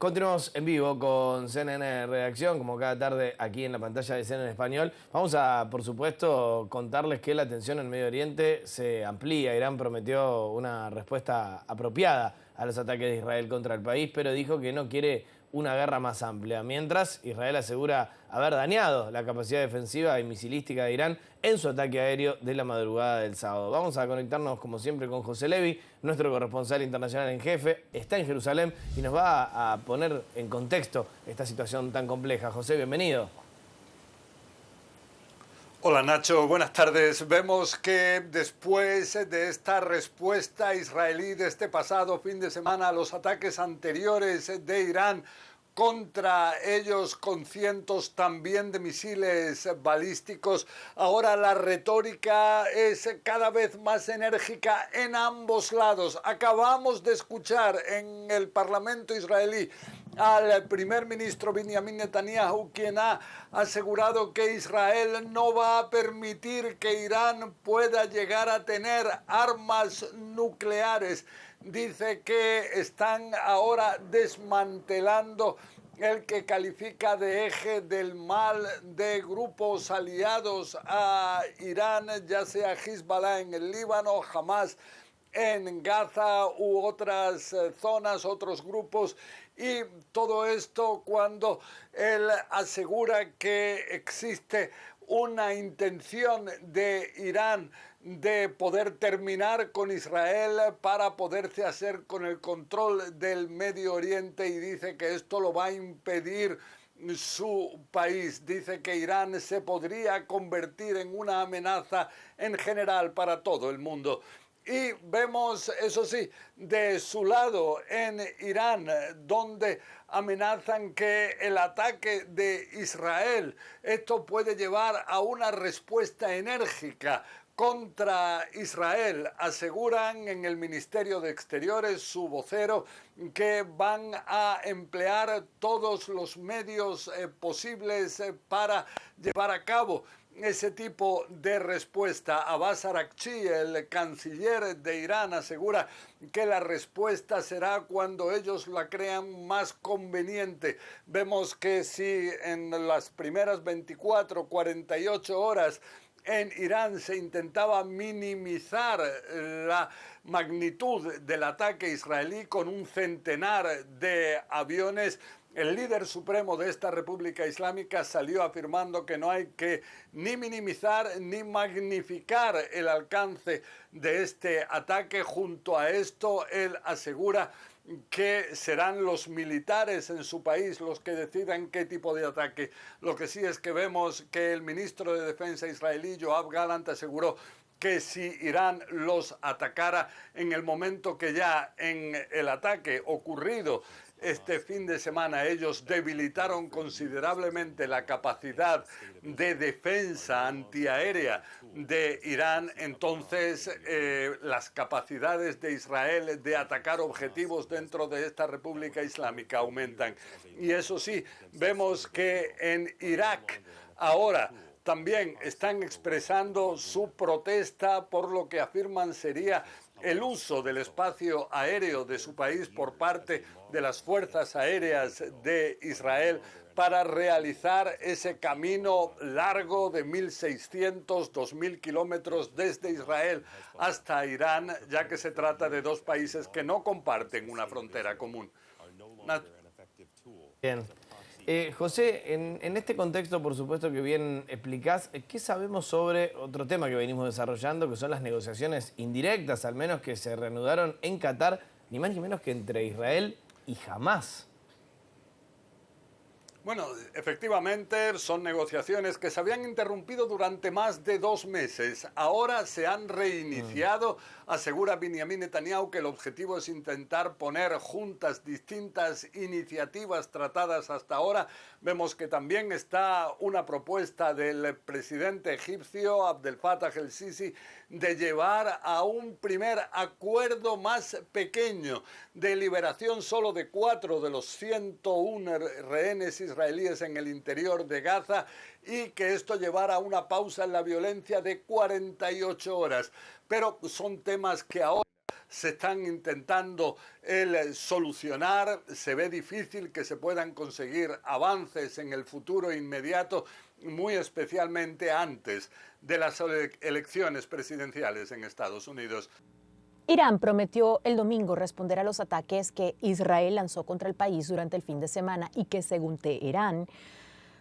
Continuamos en vivo con CNN Redacción, como cada tarde aquí en la pantalla de CNN Español. Vamos a, por supuesto, contarles que la tensión en Medio Oriente se amplía. Irán prometió una respuesta apropiada a los ataques de Israel contra el país, pero dijo que no quiere una guerra más amplia. Mientras, Israel asegura haber dañado la capacidad defensiva y misilística de Irán en su ataque aéreo de la madrugada del sábado. Vamos a conectarnos, como siempre, con José Levi, nuestro corresponsal internacional en jefe. Está en Jerusalén y nos va a poner en contexto esta situación tan compleja. José, bienvenido. Hola Nacho, buenas tardes. Vemos que después de esta respuesta israelí de este pasado fin de semana a los ataques anteriores de Irán contra ellos con cientos también de misiles balísticos, ahora la retórica es cada vez más enérgica en ambos lados. Acabamos de escuchar en el Parlamento israelí al primer ministro Benjamin Netanyahu, quien ha asegurado que Israel no va a permitir que Irán pueda llegar a tener armas nucleares. Dice que están ahora desmantelando el que califica de eje del mal de grupos aliados a Irán, ya sea Hezbollah en el Líbano, Hamas en Gaza u otras zonas, otros grupos, y todo esto cuando él asegura que existe una intención de Irán de poder terminar con Israel para poderse hacer con el control del Medio Oriente, y dice que esto lo va a impedir su país. Dice que Irán se podría convertir en una amenaza en general para todo el mundo. Y vemos, eso sí, de su lado en Irán, donde amenazan que el ataque de Israel, esto puede llevar a una respuesta enérgica contra Israel. Aseguran en el Ministerio de Exteriores, su vocero, que van a emplear todos los medios posibles para llevar a cabo ese tipo de respuesta. Abbas Araghchi, el canciller de Irán, asegura que la respuesta será cuando ellos la crean más conveniente. Vemos que si en las primeras 24, 48 horas en Irán se intentaba minimizar la magnitud del ataque israelí con un centenar de aviones, el líder supremo de esta República Islámica salió afirmando que no hay que ni minimizar ni magnificar el alcance de este ataque. Junto a esto, él asegura que serán los militares en su país los que decidan qué tipo de ataque. Lo que sí es que vemos que el ministro de Defensa israelí, Yoav Gallant, aseguró que si Irán los atacara en el momento que ya en el ataque ocurrido este fin de semana ellos debilitaron considerablemente la capacidad de defensa antiaérea de Irán, entonces las capacidades de Israel de atacar objetivos dentro de esta República Islámica aumentan. Y eso sí, vemos que en Irak ahora también están expresando su protesta por lo que afirman sería el uso del espacio aéreo de su país por parte de las fuerzas aéreas de Israel para realizar ese camino largo de 1.600, 2.000 kilómetros desde Israel hasta Irán, ya que se trata de dos países que no comparten una frontera común. Bien. José, en este contexto, por supuesto que bien explicás, ¿qué sabemos sobre otro tema que venimos desarrollando, que son las negociaciones indirectas, al menos que se reanudaron en Qatar, ni más ni menos que entre Israel y Hamás? Bueno, efectivamente son negociaciones que se habían interrumpido durante más de 2 meses. Ahora se han reiniciado. Asegura Benjamin Netanyahu que el objetivo es intentar poner juntas distintas iniciativas tratadas hasta ahora. Vemos que también está una propuesta del presidente egipcio Abdel Fattah el-Sisi de llevar a un primer acuerdo más pequeño de liberación solo de 4 de los 101 rehenes israelíes en el interior de Gaza, y que esto llevara a una pausa en la violencia de 48 horas. Pero son temas que ahora se están intentando solucionar. Se ve difícil que se puedan conseguir avances en el futuro inmediato, muy especialmente antes de las elecciones presidenciales en Estados Unidos. Irán prometió el domingo responder a los ataques que Israel lanzó contra el país durante el fin de semana y que, según Teherán,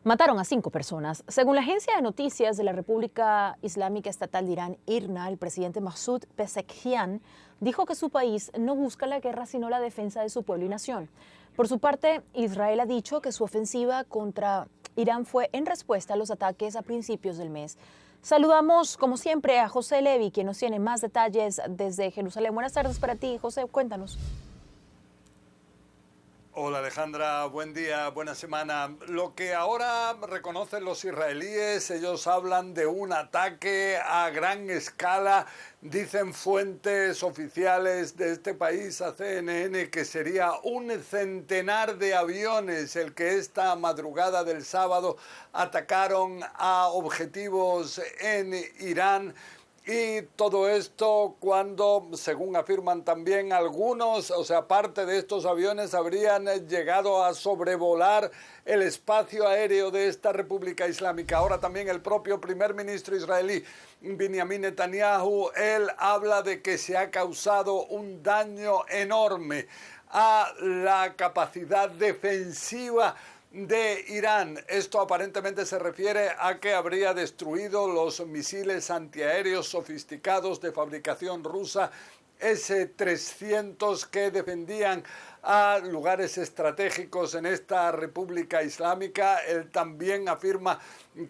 mataron a 5 personas. Según la agencia de noticias de la República Islámica Estatal de Irán, IRNA, el presidente Masoud Pezeshkian dijo que su país no busca la guerra sino la defensa de su pueblo y nación. Por su parte, Israel ha dicho que su ofensiva contra Irán fue en respuesta a los ataques a principios del mes. Saludamos, como siempre, a José Levi, quien nos tiene más detalles desde Jerusalén. Buenas tardes para ti, José, cuéntanos. Hola Alejandra, buen día, buena semana. Lo que ahora reconocen los israelíes, ellos hablan de un ataque a gran escala. Dicen fuentes oficiales de este país a CNN que sería un centenar de aviones el que esta madrugada del sábado atacaron a objetivos en Irán. Y todo esto cuando, según afirman también algunos, o sea, parte de estos aviones habrían llegado a sobrevolar el espacio aéreo de esta República Islámica. Ahora también el propio primer ministro israelí, Benjamin Netanyahu, él habla de que se ha causado un daño enorme a la capacidad defensiva de Irán. Esto aparentemente se refiere a que habría destruido los misiles antiaéreos sofisticados de fabricación rusa S-300 que defendían a lugares estratégicos en esta República Islámica. Él también afirma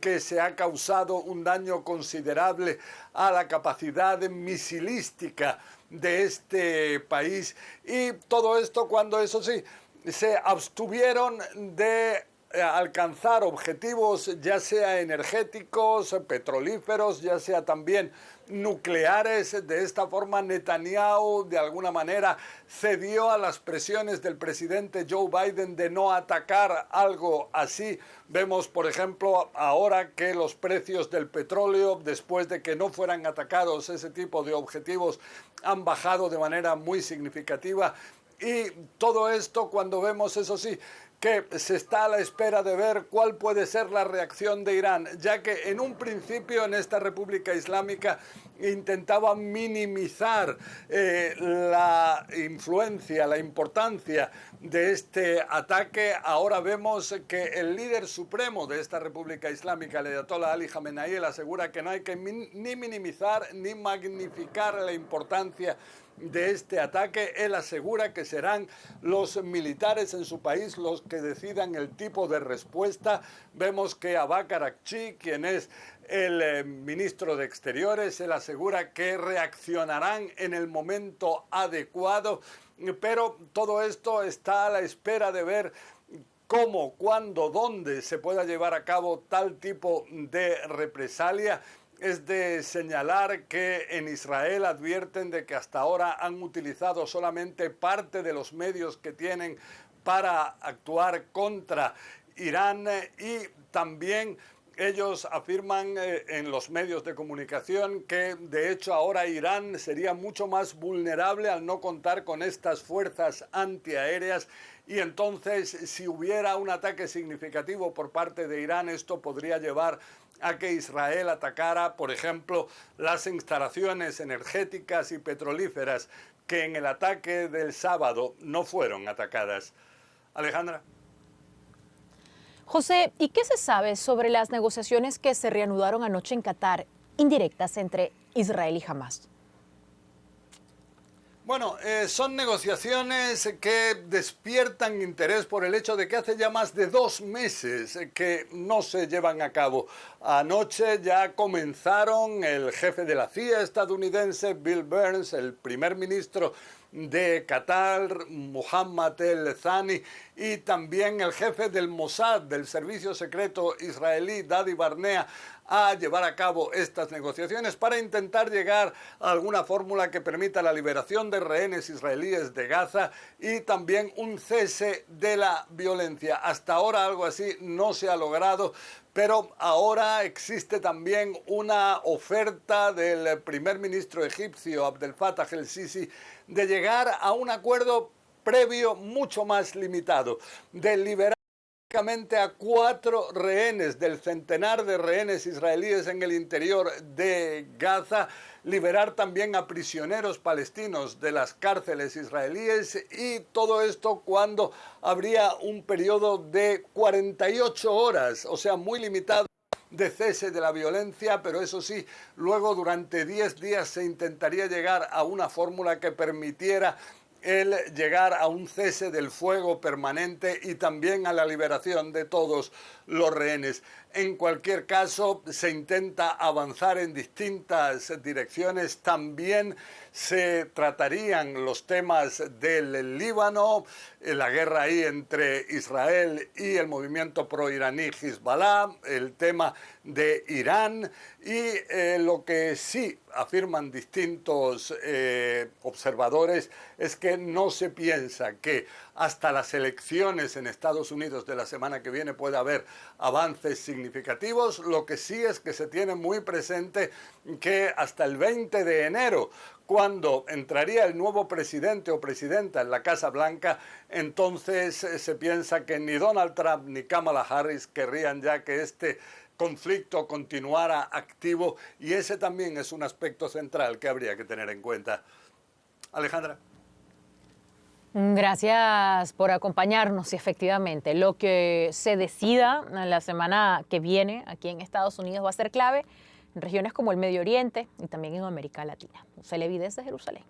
que se ha causado un daño considerable a la capacidad misilística de este país. Y todo esto cuando, eso sí, se abstuvieron de alcanzar objetivos ya sea energéticos, petrolíferos, ya sea también nucleares. De esta forma Netanyahu de alguna manera cedió a las presiones del presidente Joe Biden de no atacar algo así. Vemos, por ejemplo, ahora que los precios del petróleo, después de que no fueran atacados ese tipo de objetivos, han bajado de manera muy significativa. Y todo esto cuando vemos, eso sí, que se está a la espera de ver cuál puede ser la reacción de Irán, ya que en un principio en esta República Islámica intentaban minimizar la influencia, la importancia de este ataque. Ahora vemos que el líder supremo de esta República Islámica, el Ayatollah Ali Khamenei, él asegura que no hay que ni minimizar ni magnificar la importancia de este ataque. Él asegura que serán los militares en su país los que decidan el tipo de respuesta. Vemos que Abbas Araghchi, quien es el ministro de Exteriores, él asegura que reaccionarán en el momento adecuado, pero todo esto está a la espera de ver cómo, cuándo, dónde se pueda llevar a cabo tal tipo de represalia. Es de señalar que en Israel advierten de que hasta ahora han utilizado solamente parte de los medios que tienen para actuar contra Irán, y también ellos afirman en los medios de comunicación que de hecho ahora Irán sería mucho más vulnerable al no contar con estas fuerzas antiaéreas. Y entonces, si hubiera un ataque significativo por parte de Irán, esto podría llevar a que Israel atacara, por ejemplo, las instalaciones energéticas y petrolíferas que en el ataque del sábado no fueron atacadas. Alejandra. José, ¿y qué se sabe sobre las negociaciones que se reanudaron anoche en Qatar, indirectas entre Israel y Hamás? Bueno, son negociaciones que despiertan interés por el hecho de que hace ya más de 2 meses que no se llevan a cabo. Anoche ya comenzaron el jefe de la CIA estadounidense, Bill Burns, el primer ministro de Qatar, Mohammed El Thani, y también el jefe del Mossad, del servicio secreto israelí, Dadi Barnea, a llevar a cabo estas negociaciones para intentar llegar a alguna fórmula que permita la liberación de rehenes israelíes de Gaza y también un cese de la violencia. Hasta ahora algo así no se ha logrado, pero ahora existe también una oferta del primer ministro egipcio Abdel Fattah el-Sisi de llegar a un acuerdo previo mucho más limitado, de liberar a 4 rehenes del centenar de rehenes israelíes en el interior de Gaza, liberar también a prisioneros palestinos de las cárceles israelíes, y todo esto cuando habría un periodo de 48 horas, o sea, muy limitado, de cese de la violencia, pero eso sí, luego durante 10 días se intentaría llegar a una fórmula que permitiera el llegar a un cese del fuego permanente y también a la liberación de todos los rehenes. En cualquier caso, se intenta avanzar en distintas direcciones. También se tratarían los temas del Líbano, la guerra ahí entre Israel y el movimiento pro-iraní Hezbollah, el tema de Irán y lo que sí afirman distintos observadores es que no se piensa que hasta las elecciones en Estados Unidos de la semana que viene pueda haber avances significativos. Lo que sí es que se tiene muy presente que hasta el 20 de enero, cuando entraría el nuevo presidente o presidenta en la Casa Blanca, entonces se piensa que ni Donald Trump ni Kamala Harris querrían ya que este conflicto continuara activo, y ese también es un aspecto central que habría que tener en cuenta. Alejandra. Gracias por acompañarnos. Y efectivamente, lo que se decida la semana que viene aquí en Estados Unidos va a ser clave en regiones como el Medio Oriente y también en América Latina. Celebí desde Jerusalén.